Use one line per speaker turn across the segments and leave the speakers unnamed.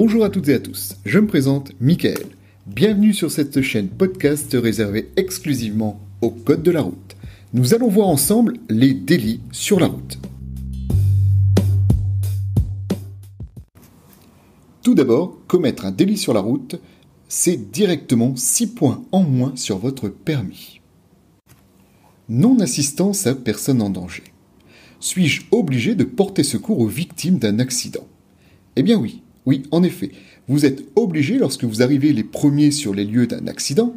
Bonjour à toutes et à tous, je me présente Mickaël. Bienvenue sur cette chaîne podcast réservée exclusivement au code de la route. Nous allons voir ensemble les délits sur la route. Tout d'abord, commettre un délit sur la route, c'est directement 6 points en moins sur votre permis. Non-assistance à personne en danger. Suis-je obligé de porter secours aux victimes d'un accident ? Eh bien oui, en effet, vous êtes obligé lorsque vous arrivez les premiers sur les lieux d'un accident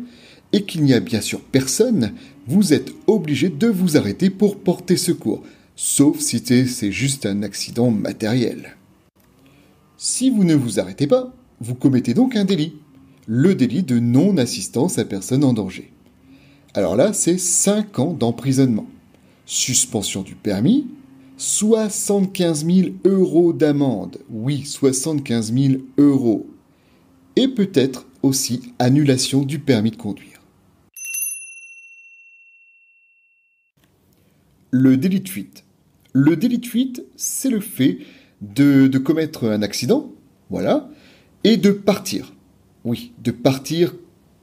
et qu'il n'y a bien sûr personne, vous êtes obligé de vous arrêter pour porter secours, sauf si c'est juste un accident matériel. Si vous ne vous arrêtez pas, vous commettez donc un délit, le délit de non-assistance à personne en danger. Alors là, c'est 5 ans d'emprisonnement, suspension du permis, 75 000 € d'amende, oui, 75 000 €, et peut-être aussi annulation du permis de conduire. Le délit de fuite. Le délit de fuite, c'est le fait de commettre un accident, voilà, et de partir. Oui, de partir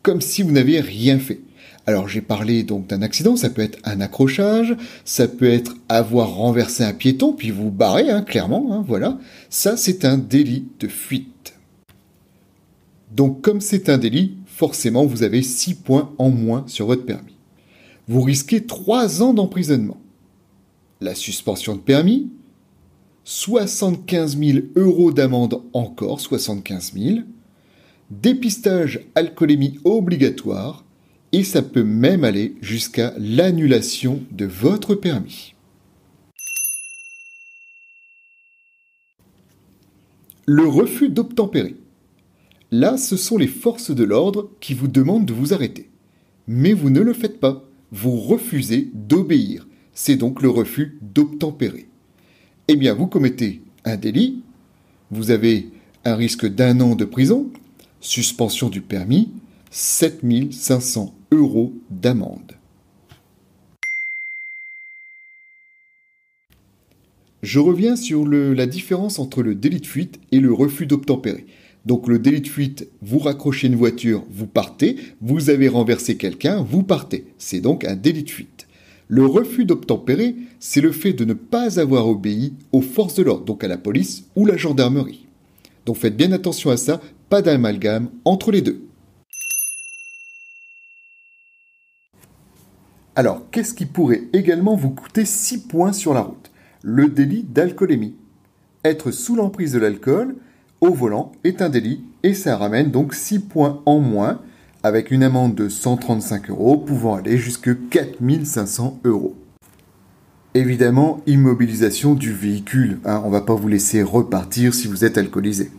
comme si vous n'aviez rien fait. Alors j'ai parlé donc d'un accident, ça peut être un accrochage, ça peut être avoir renversé un piéton, puis vous barrer, clairement, voilà. Ça, c'est un délit de fuite. Donc comme c'est un délit, forcément vous avez 6 points en moins sur votre permis. Vous risquez 3 ans d'emprisonnement. La suspension de permis, 75 000 € d'amende encore, 75 000. Dépistage alcoolémie obligatoire, et ça peut même aller jusqu'à l'annulation de votre permis. Le refus d'obtempérer. Là, ce sont les forces de l'ordre qui vous demandent de vous arrêter. Mais vous ne le faites pas. Vous refusez d'obéir. C'est donc le refus d'obtempérer. Eh bien, vous commettez un délit. Vous avez un risque d'1 an de prison, suspension du permis, 7 500 € d'amende. Je reviens sur la différence entre le délit de fuite et le refus d'obtempérer. Donc le délit de fuite, vous raccrochez une voiture, vous partez, vous avez renversé quelqu'un, vous partez. C'est donc un délit de fuite. Le refus d'obtempérer, c'est le fait de ne pas avoir obéi aux forces de l'ordre, donc à la police ou la gendarmerie. Donc faites bien attention à ça, pas d'amalgame entre les deux. Alors, qu'est-ce qui pourrait également vous coûter 6 points sur la route ? Le délit d'alcoolémie. Être sous l'emprise de l'alcool au volant est un délit et ça ramène donc 6 points en moins avec une amende de 135 € pouvant aller jusqu'à 4 500 €. Évidemment, immobilisation du véhicule. On ne va pas vous laisser repartir si vous êtes alcoolisé.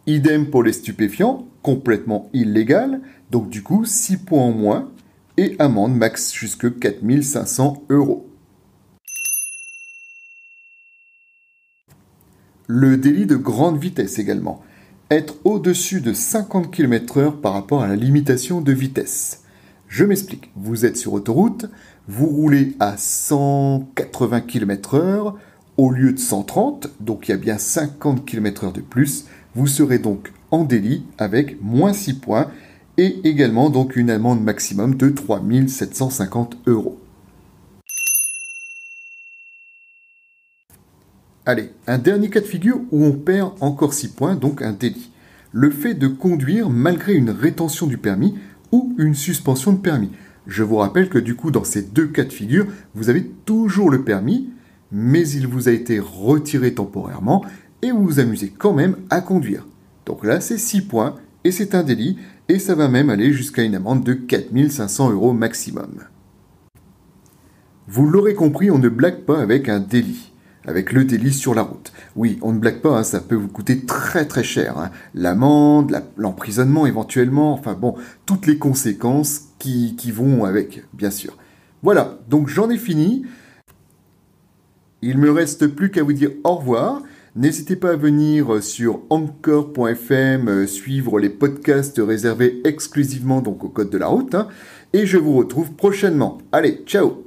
Idem pour les stupéfiants, complètement illégal, donc du coup 6 points en moins et amende max jusque 4 500 €. Le délit de grande vitesse également, être au-dessus de 50 km/h par rapport à la limitation de vitesse. Je m'explique, vous êtes sur autoroute, vous roulez à 180 km/h au lieu de 130, donc il y a bien 50 km/h de plus. Vous serez donc en délit avec moins 6 points et également donc une amende maximum de 3 750 €. Allez, un dernier cas de figure où on perd encore 6 points, donc un délit. Le fait de conduire malgré une rétention du permis ou une suspension de permis. Je vous rappelle que du coup, dans ces deux cas de figure, vous avez toujours le permis, mais il vous a été retiré temporairement et vous vous amusez quand même à conduire. Donc là, c'est 6 points et c'est un délit et ça va même aller jusqu'à une amende de 4 500 € maximum. Vous l'aurez compris, on ne blague pas avec un délit, avec le délit sur la route. Oui, on ne blague pas, ça peut vous coûter très très cher. L'amende, l'emprisonnement éventuellement, toutes les conséquences qui vont avec, bien sûr. Voilà, donc j'en ai fini. Il me reste plus qu'à vous dire au revoir. N'hésitez pas à venir sur anchor.fm suivre les podcasts réservés exclusivement donc au code de la route. Et je vous retrouve prochainement. Allez, ciao!